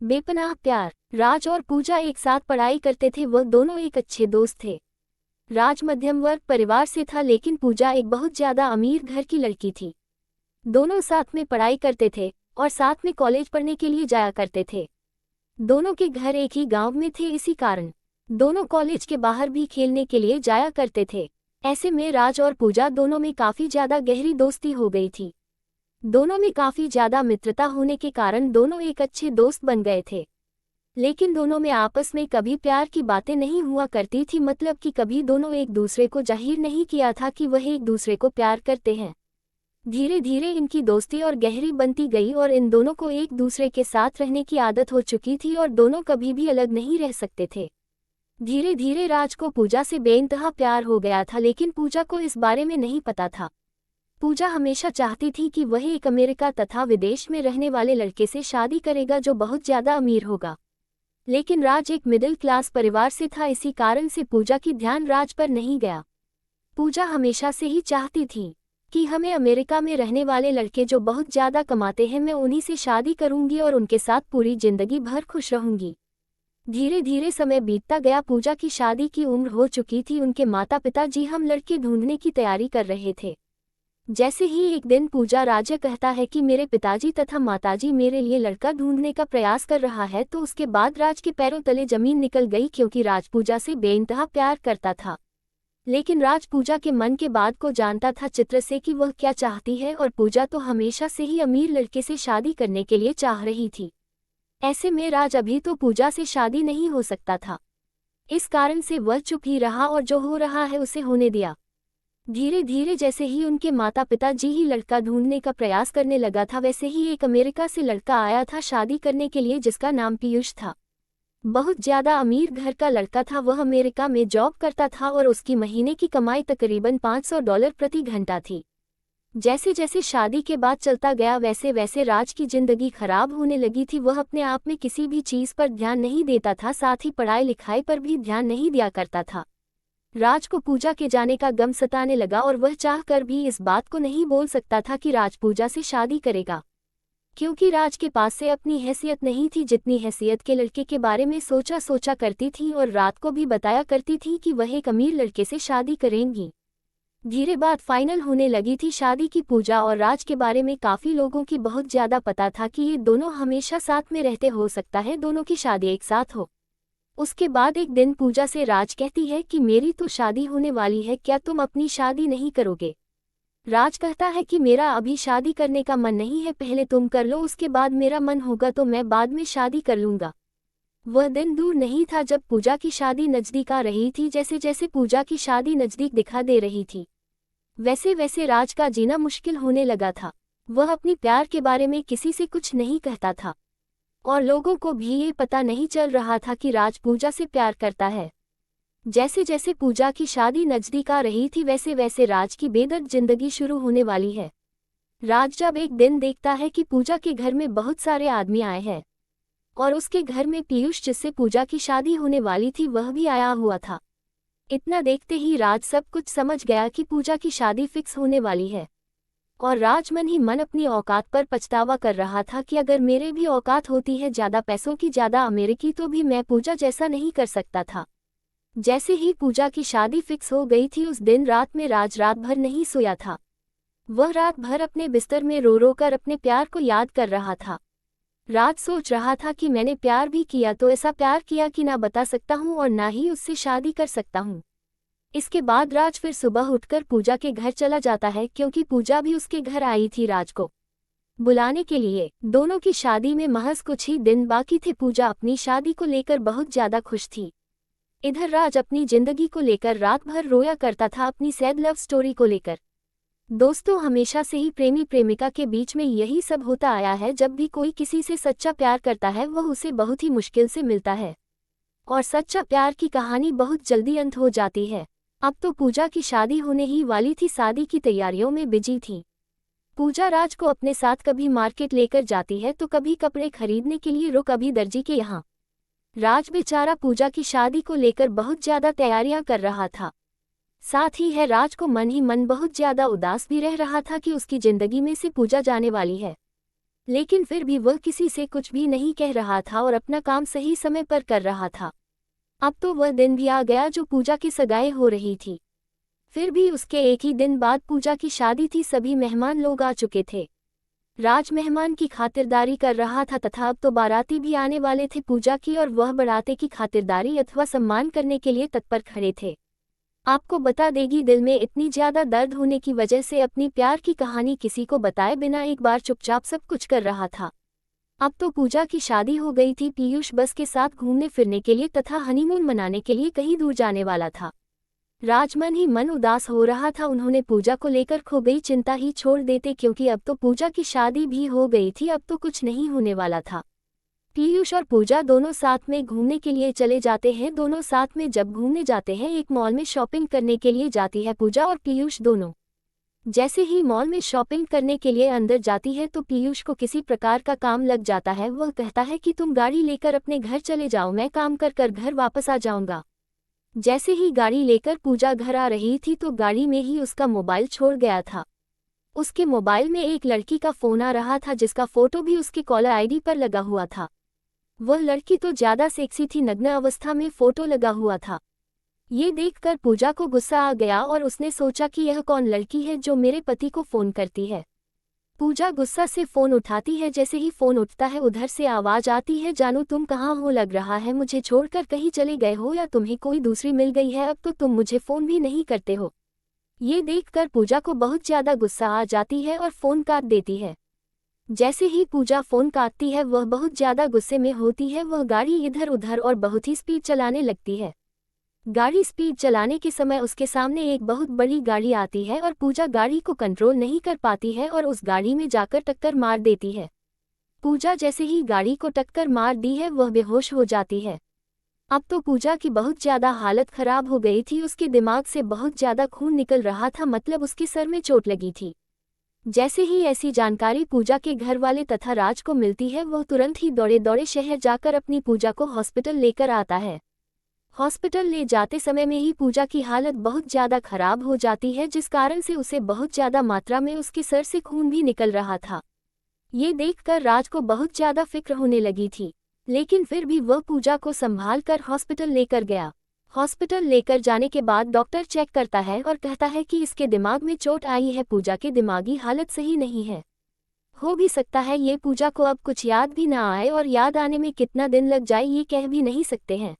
बेपनाह प्यार। राज और पूजा एक साथ पढ़ाई करते थे। वह दोनों एक अच्छे दोस्त थे। राज मध्यम वर्ग परिवार से था, लेकिन पूजा एक बहुत ज्यादा अमीर घर की लड़की थी। दोनों साथ में पढ़ाई करते थे और साथ में कॉलेज पढ़ने के लिए जाया करते थे। दोनों के घर एक ही गांव में थे, इसी कारण दोनों कॉलेज के बाहर भी खेलने के लिए जाया करते थे। ऐसे में राज और पूजा दोनों में काफी ज्यादा गहरी दोस्ती हो गई थी। दोनों में काफी ज्यादा मित्रता होने के कारण दोनों एक अच्छे दोस्त बन गए थे। लेकिन दोनों में आपस में कभी प्यार की बातें नहीं हुआ करती थी, मतलब कि कभी दोनों एक दूसरे को जाहिर नहीं किया था कि वह एक दूसरे को प्यार करते हैं। धीरे धीरे इनकी दोस्ती और गहरी बनती गई और इन दोनों को एक दूसरे के साथ रहने की आदत हो चुकी थी और दोनों कभी भी अलग नहीं रह सकते थे। धीरे धीरे राज को पूजा से बेइंतहा प्यार हो गया था, लेकिन पूजा को इस बारे में नहीं पता था। पूजा हमेशा चाहती थी कि वह एक अमेरिका तथा विदेश में रहने वाले लड़के से शादी करेगा जो बहुत ज्यादा अमीर होगा। लेकिन राज एक मिडिल क्लास परिवार से था, इसी कारण से पूजा की ध्यान राज पर नहीं गया। पूजा हमेशा से ही चाहती थी कि हमें अमेरिका में रहने वाले लड़के जो बहुत ज्यादा कमाते हैं, मैं उन्हीं से शादी करूंगी और उनके साथ पूरी जिंदगी भर खुश रहूंगी। धीरे धीरे समय बीतता गया। पूजा की शादी की उम्र हो चुकी थी। उनके माता पिता जी हम लड़के ढूंढने की तैयारी कर रहे थे। जैसे ही एक दिन पूजा राज कहता है कि मेरे पिताजी तथा माताजी मेरे लिए लड़का ढूंढने का प्रयास कर रहा है, तो उसके बाद राज के पैरों तले जमीन निकल गई, क्योंकि राज पूजा से बेइंतहा प्यार करता था। लेकिन राज पूजा के मन के बात को जानता था चित्र से कि वह क्या चाहती है, और पूजा तो हमेशा से ही अमीर लड़के से शादी करने के लिए चाह रही थी। ऐसे में राज अभी तो पूजा से शादी नहीं हो सकता था, इस कारण से वह चुप ही रहा और जो हो रहा है उसे होने दिया। धीरे धीरे जैसे ही उनके माता पिता जी ही लड़का ढूंढने का प्रयास करने लगा था, वैसे ही एक अमेरिका से लड़का आया था शादी करने के लिए, जिसका नाम पीयूष था। बहुत ज्यादा अमीर घर का लड़का था। वह अमेरिका में जॉब करता था और उसकी महीने की कमाई तकरीबन $500 प्रति घंटा थी। जैसे जैसे शादी के बाद चलता गया, वैसे वैसे राज की जिंदगी खराब होने लगी थी। वह अपने आप में किसी भी चीज पर ध्यान नहीं देता था, साथ ही पढ़ाई लिखाई पर भी ध्यान नहीं दिया करता था। राज को पूजा के जाने का गम सताने लगा और वह चाहकर भी इस बात को नहीं बोल सकता था कि राज पूजा से शादी करेगा, क्योंकि राज के पास से अपनी हैसियत नहीं थी, जितनी हैसियत के लड़के के बारे में सोचा करती थी और रात को भी बताया करती थी कि वह एक अमीर लड़के से शादी करेंगी। धीरे बाद फाइनल होने लगी थी शादी की। पूजा और राज के बारे में काफी लोगों की बहुत ज्यादा पता था कि ये दोनों हमेशा साथ में रहते, हो सकता है दोनों की शादी एक साथ हो। उसके बाद एक दिन पूजा से राज कहती है कि मेरी तो शादी होने वाली है, क्या तुम अपनी शादी नहीं करोगे? राज कहता है कि मेरा अभी शादी करने का मन नहीं है, पहले तुम कर लो, उसके बाद मेरा मन होगा तो मैं बाद में शादी कर लूंगा। वह दिन दूर नहीं था जब पूजा की शादी नजदीक आ रही थी। जैसे जैसे पूजा की शादी नजदीक दिखा दे रही थी, वैसे वैसे राज का जीना मुश्किल होने लगा था। वह अपनी प्यार के बारे में किसी से कुछ नहीं कहता था और लोगों को भी ये पता नहीं चल रहा था कि राज पूजा से प्यार करता है। जैसे जैसे पूजा की शादी नजदीक आ रही थी, वैसे वैसे राज की बेदर्द जिंदगी शुरू होने वाली है। राज जब एक दिन देखता है कि पूजा के घर में बहुत सारे आदमी आए हैं और उसके घर में पीयूष, जिससे पूजा की शादी होने वाली थी, वह भी आया हुआ था। इतना देखते ही राज सब कुछ समझ गया कि पूजा की शादी फिक्स होने वाली है, और राज मन ही मन अपनी औकात पर पछतावा कर रहा था कि अगर मेरे भी औकात होती है ज्यादा पैसों की, ज्यादा अमेरिकी, तो भी मैं पूजा जैसा नहीं कर सकता था। जैसे ही पूजा की शादी फिक्स हो गई थी, उस दिन रात में राज रात भर नहीं सोया था। वह रात भर अपने बिस्तर में रो रो कर अपने प्यार को याद कर रहा था। राज सोच रहा था कि मैंने प्यार भी किया तो ऐसा प्यार किया कि ना बता सकता हूँ और ना ही उससे शादी कर सकता हूँ। इसके बाद राज फिर सुबह उठकर पूजा के घर चला जाता है, क्योंकि पूजा भी उसके घर आई थी राज को बुलाने के लिए। दोनों की शादी में महज कुछ ही दिन बाकी थे। पूजा अपनी शादी को लेकर बहुत ज्यादा खुश थी। इधर राज अपनी जिंदगी को लेकर रात भर रोया करता था, अपनी सैड लव स्टोरी को लेकर। दोस्तों, हमेशा से ही प्रेमी प्रेमिका के बीच में यही सब होता आया है। जब भी कोई किसी से सच्चा प्यार करता है, वह उसे बहुत ही मुश्किल से मिलता है और सच्चा प्यार की कहानी बहुत जल्दी अंत हो जाती है। अब तो पूजा की शादी होने ही वाली थी, शादी की तैयारियों में बिजी थी। पूजा राज को अपने साथ कभी मार्केट लेकर जाती है तो कभी कपड़े खरीदने के लिए रुक कभी दर्जी के यहाँ। राज बेचारा पूजा की शादी को लेकर बहुत ज्यादा तैयारियां कर रहा था। साथ ही है राज को मन ही मन बहुत ज्यादा उदास भी रह रहा था कि उसकी जिंदगी में से पूजा जाने वाली है। लेकिन फिर भी वह किसी से कुछ भी नहीं कह रहा था और अपना काम सही समय पर कर रहा था। अब तो वह दिन भी आ गया जो पूजा की सगाई हो रही थी। फिर भी उसके एक ही दिन बाद पूजा की शादी थी। सभी मेहमान लोग आ चुके थे। राज मेहमान की खातिरदारी कर रहा था तथा अब तो बाराती भी आने वाले थे पूजा की, और वह बाराते की खातिरदारी अथवा सम्मान करने के लिए तत्पर खड़े थे। आपको बता देगी, दिल में इतनी ज्यादा दर्द होने की वजह से अपनी प्यार की कहानी किसी को बताए बिना एक बार चुपचाप सब कुछ कर रहा था। अब तो पूजा की शादी हो गई थी। पीयूष बस के साथ घूमने फिरने के लिए तथा हनीमून मनाने के लिए कहीं दूर जाने वाला था। राज मन ही मन उदास हो रहा था। उन्होंने पूजा को लेकर खो गई चिंता ही छोड़ देते, क्योंकि अब तो पूजा की शादी भी हो गई थी। अब तो कुछ नहीं होने वाला था। पीयूष और पूजा दोनों साथ में घूमने के लिए चले जाते हैं। दोनों साथ में जब घूमने जाते हैं, एक मॉल में शॉपिंग करने के लिए जाती है पूजा और पीयूष दोनों। जैसे ही मॉल में शॉपिंग करने के लिए अंदर जाती है तो पीयूष को किसी प्रकार का काम लग जाता है। वह कहता है कि तुम गाड़ी लेकर अपने घर चले जाओ, मैं काम कर कर घर वापस आ जाऊंगा। जैसे ही गाड़ी लेकर पूजा घर आ रही थी तो गाड़ी में ही उसका मोबाइल छोड़ गया था। उसके मोबाइल में एक लड़की का फोन आ रहा था जिसका फोटो भी उसकी कॉलर आईडी पर लगा हुआ था। वह लड़की तो ज्यादा सेक्सी थी, नग्न अवस्था में फोटो लगा हुआ था। ये देखकर पूजा को गुस्सा आ गया और उसने सोचा कि यह कौन लड़की है जो मेरे पति को फोन करती है। पूजा गुस्सा से फोन उठाती है। जैसे ही फोन उठता है उधर से आवाज आती है, जानू तुम कहाँ हो? लग रहा है मुझे छोड़कर कहीं चले गए हो या तुम्हें कोई दूसरी मिल गई है। अब तो तुम मुझे फोन भी नहीं करते हो। ये देखकर पूजा को बहुत ज्यादा गुस्सा आ जाती है और फोन काट देती है। जैसे ही पूजा फोन काटती है वह बहुत ज्यादा गुस्से में होती है। वह गाड़ी इधर उधर और बहुत ही स्पीड चलाने लगती है। गाड़ी स्पीड चलाने के समय उसके सामने एक बहुत बड़ी गाड़ी आती है और पूजा गाड़ी को कंट्रोल नहीं कर पाती है और उस गाड़ी में जाकर टक्कर मार देती है। पूजा जैसे ही गाड़ी को टक्कर मार दी है वह बेहोश हो जाती है। अब तो पूजा की बहुत ज्यादा हालत खराब हो गई थी। उसके दिमाग से बहुत ज्यादा खून निकल रहा था, मतलब उसके सर में चोट लगी थी। जैसे ही ऐसी जानकारी पूजा के घर वाले तथा राज को मिलती है, वह तुरंत ही दौड़े दौड़े शहर जाकर अपनी पूजा को हॉस्पिटल लेकर आता है। हॉस्पिटल ले जाते समय में ही पूजा की हालत बहुत ज्यादा खराब हो जाती है, जिस कारण से उसे बहुत ज्यादा मात्रा में उसके सर से खून भी निकल रहा था। ये देखकर राज को बहुत ज्यादा फिक्र होने लगी थी, लेकिन फिर भी वह पूजा को संभाल कर हॉस्पिटल लेकर गया। हॉस्पिटल लेकर जाने के बाद डॉक्टर चेक करता है और कहता है कि इसके दिमाग में चोट आई है। पूजा की दिमागी हालत सही नहीं है। हो भी सकता है ये पूजा को अब कुछ याद भी ना आए, और याद आने में कितना दिन लग जाए ये कह भी नहीं सकते हैं।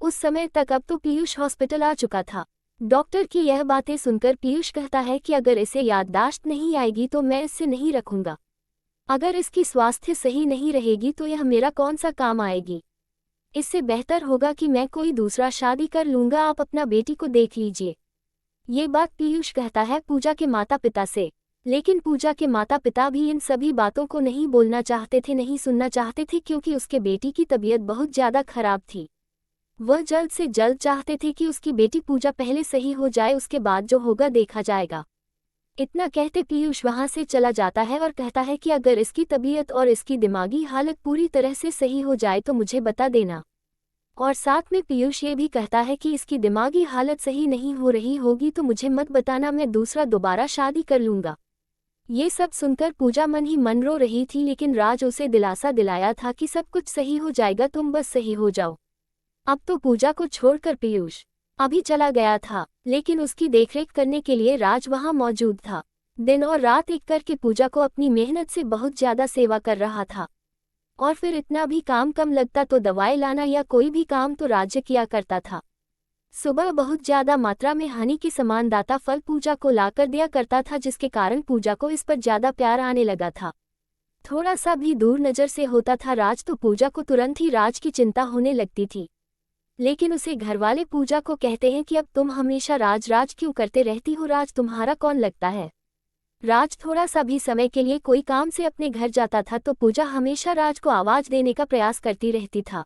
उस समय तक अब तो पीयूष हॉस्पिटल आ चुका था। डॉक्टर की यह बातें सुनकर पीयूष कहता है कि अगर इसे याददाश्त नहीं आएगी तो मैं इससे नहीं रखूंगा। अगर इसकी स्वास्थ्य सही नहीं रहेगी तो यह मेरा कौन सा काम आएगी। इससे बेहतर होगा कि मैं कोई दूसरा शादी कर लूंगा, आप अपना बेटी को देख लीजिए। ये बात पीयूष कहता है पूजा के माता पिता से, लेकिन पूजा के माता पिता भी इन सभी बातों को नहीं बोलना चाहते थे, नहीं सुनना चाहते थे, क्योंकि उसके बेटी की तबीयत बहुत ज्यादा खराब थी। वह जल्द से जल्द चाहते थे कि उसकी बेटी पूजा पहले सही हो जाए, उसके बाद जो होगा देखा जाएगा। इतना कहते पीयूष वहां से चला जाता है और कहता है कि अगर इसकी तबीयत और इसकी दिमागी हालत पूरी तरह से सही हो जाए तो मुझे बता देना। और साथ में पीयूष ये भी कहता है कि इसकी दिमागी हालत सही नहीं हो रही होगी तो मुझे मत बताना, मैं दूसरा दोबारा शादी कर लूंगा। ये सब सुनकर पूजा मन ही मन रो रही थी, लेकिन राज उसे दिलासा दिलाया था कि सब कुछ सही हो जाएगा, तुम बस सही हो जाओ। अब तो पूजा को छोड़कर पीयूष अभी चला गया था, लेकिन उसकी देखरेख करने के लिए राज वहां मौजूद था। दिन और रात एक करके पूजा को अपनी मेहनत से बहुत ज्यादा सेवा कर रहा था। और फिर इतना भी काम कम लगता तो दवाई लाना या कोई भी काम तो राज्य किया करता था। सुबह बहुत ज्यादा मात्रा में हानि के समान दाता फल पूजा को लाकर दिया करता था, जिसके कारण पूजा को इस पर ज्यादा प्यार आने लगा था। थोड़ा सा भी दूर नजर से होता था राज तो पूजा को तुरंत ही राज की चिंता होने लगती थी। लेकिन उसे घरवाले पूजा को कहते हैं कि अब तुम हमेशा राज राज क्यों करते रहती हो, राज तुम्हारा कौन लगता है। राज थोड़ा सा भी समय के लिए कोई काम से अपने घर जाता था तो पूजा हमेशा राज को आवाज देने का प्रयास करती रहती था।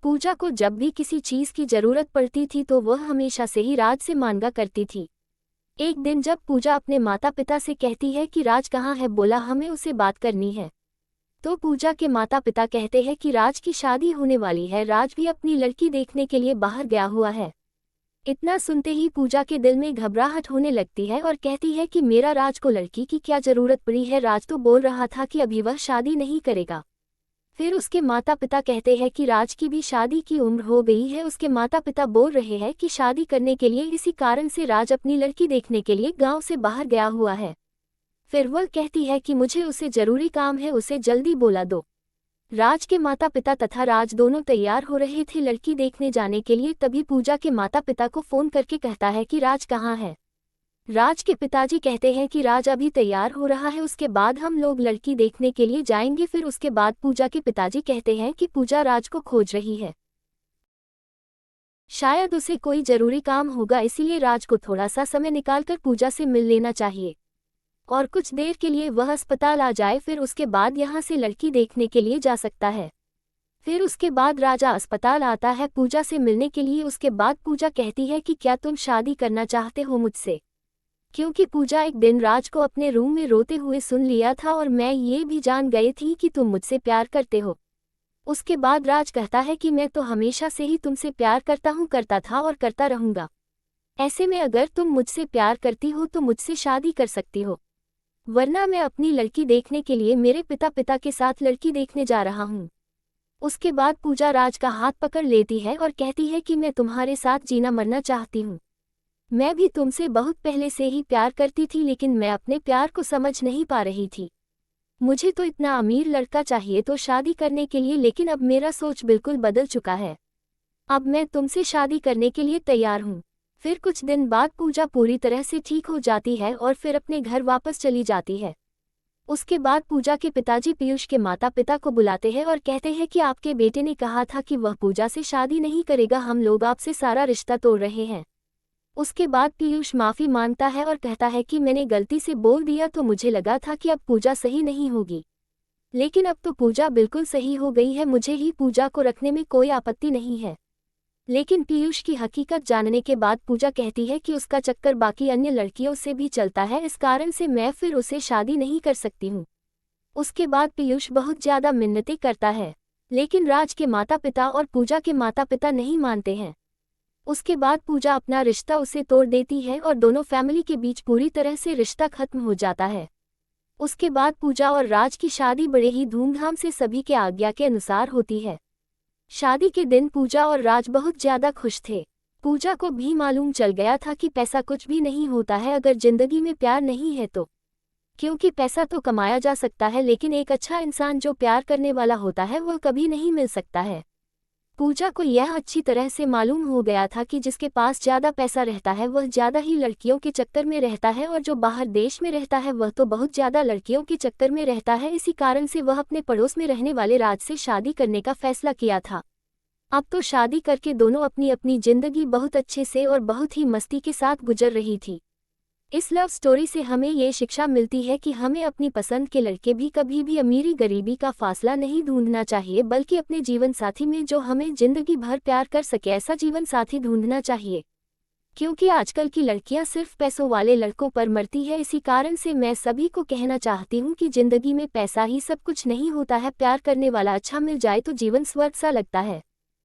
पूजा को जब भी किसी चीज की जरूरत पड़ती थी तो वह हमेशा से ही राज से मांगा करती थी। एक दिन जब पूजा अपने माता पिता से कहती है कि राज कहाँ है, बोला हमें उसे बात करनी है, तो पूजा के माता पिता कहते हैं कि राज की शादी होने वाली है, राज भी अपनी लड़की देखने के लिए बाहर गया हुआ है। इतना सुनते ही पूजा के दिल में घबराहट होने लगती है और कहती है कि मेरा राज को लड़की की क्या जरूरत पड़ी है, राज तो बोल रहा था कि अभी वह शादी नहीं करेगा। फिर उसके माता पिता कहते हैं कि राज की भी शादी की उम्र हो गई है। उसके माता पिता बोल रहे हैं कि शादी करने के लिए, इसी कारण से राज अपनी लड़की देखने के लिए गांव से बाहर गया हुआ है। फिर वह कहती है कि मुझे उसे जरूरी काम है, उसे जल्दी बुला दो। राज के माता पिता तथा राज दोनों तैयार हो रहे थे लड़की देखने जाने के लिए, तभी पूजा के माता पिता को फोन करके कहता है कि राज कहाँ है। राज के पिताजी कहते हैं कि राज अभी तैयार हो रहा है, उसके बाद हम लोग लड़की देखने के लिए जाएंगे। फिर उसके बाद पूजा के पिताजी कहते हैं कि पूजा राज को खोज रही है, शायद उसे कोई जरूरी काम होगा, इसीलिए राज को थोड़ा सा समय निकालकर पूजा से मिल लेना चाहिए और कुछ देर के लिए वह अस्पताल आ जाए, फिर उसके बाद यहाँ से लड़की देखने के लिए जा सकता है। फिर उसके बाद राजा अस्पताल आता है पूजा से मिलने के लिए। उसके बाद पूजा कहती है कि क्या तुम शादी करना चाहते हो मुझसे, क्योंकि पूजा एक दिन राज को अपने रूम में रोते हुए सुन लिया था और मैं ये भी जान गई थी कि तुम मुझसे प्यार करते हो। उसके बाद राज कहता है कि मैं तो हमेशा से ही तुमसे प्यार करता हूँ, करता था और करता रहूँगा। ऐसे में अगर तुम मुझसे प्यार करती हो तो मुझसे शादी कर सकती हो, वरना मैं अपनी लड़की देखने के लिए मेरे पिता के साथ लड़की देखने जा रहा हूँ। उसके बाद पूजा राज का हाथ पकड़ लेती है और कहती है कि मैं तुम्हारे साथ जीना मरना चाहती हूँ। मैं भी तुमसे बहुत पहले से ही प्यार करती थी, लेकिन मैं अपने प्यार को समझ नहीं पा रही थी। मुझे तो इतना अमीर लड़का चाहिए तो शादी करने के लिए, लेकिन अब मेरा सोच बिल्कुल बदल चुका है। अब मैं तुमसे शादी करने के लिए तैयार हूँ। फिर कुछ दिन बाद पूजा पूरी तरह से ठीक हो जाती है और फिर अपने घर वापस चली जाती है। उसके बाद पूजा के पिताजी पीयूष के माता पिता को बुलाते हैं और कहते हैं कि आपके बेटे ने कहा था कि वह पूजा से शादी नहीं करेगा, हम लोग आपसे सारा रिश्ता तोड़ रहे हैं। उसके बाद पीयूष माफ़ी मांगता है और कहता है कि मैंने गलती से बोल दिया, तो मुझे लगा था कि अब पूजा सही नहीं होगी, लेकिन अब तो पूजा बिल्कुल सही हो गई है, मुझे ही पूजा को रखने में कोई आपत्ति नहीं है। लेकिन पीयूष की हकीकत जानने के बाद पूजा कहती है कि उसका चक्कर बाकी अन्य लड़कियों से भी चलता है, इस कारण से मैं फिर उसे शादी नहीं कर सकती हूँ। उसके बाद पीयूष बहुत ज़्यादा मिन्नतें करता है, लेकिन राज के माता पिता और पूजा के माता पिता नहीं मानते हैं। उसके बाद पूजा अपना रिश्ता उसे तोड़ देती है और दोनों फैमिली के बीच पूरी तरह से रिश्ता खत्म हो जाता है। उसके बाद पूजा और राज की शादी बड़े ही धूमधाम से सभी के आज्ञा के अनुसार होती है। शादी के दिन पूजा और राज बहुत ज़्यादा खुश थे। पूजा को भी मालूम चल गया था कि पैसा कुछ भी नहीं होता है अगर जिंदगी में प्यार नहीं है तो, क्योंकि पैसा तो कमाया जा सकता है, लेकिन एक अच्छा इंसान जो प्यार करने वाला होता है वह कभी नहीं मिल सकता है। पूजा को यह अच्छी तरह से मालूम हो गया था कि जिसके पास ज़्यादा पैसा रहता है वह ज़्यादा ही लड़कियों के चक्कर में रहता है, और जो बाहर देश में रहता है वह तो बहुत ज़्यादा लड़कियों के चक्कर में रहता है। इसी कारण से वह अपने पड़ोस में रहने वाले राज से शादी करने का फैसला किया था। अब तो शादी करके दोनों अपनी अपनी ज़िंदगी बहुत अच्छे से और बहुत ही मस्ती के साथ गुजर रही थी। इस लव स्टोरी से हमें ये शिक्षा मिलती है कि हमें अपनी पसंद के लड़के भी कभी भी अमीरी गरीबी का फासला नहीं ढूंढना चाहिए, बल्कि अपने जीवन साथी में जो हमें जिंदगी भर प्यार कर सके ऐसा जीवन साथी ढूंढना चाहिए, क्योंकि आजकल की लड़कियां सिर्फ पैसों वाले लड़कों पर मरती है। इसी कारण से मैं सभी को कहना चाहती हूँ कि जिंदगी में पैसा ही सब कुछ नहीं होता है, प्यार करने वाला अच्छा मिल जाए तो जीवन स्वर्ग सा लगता है।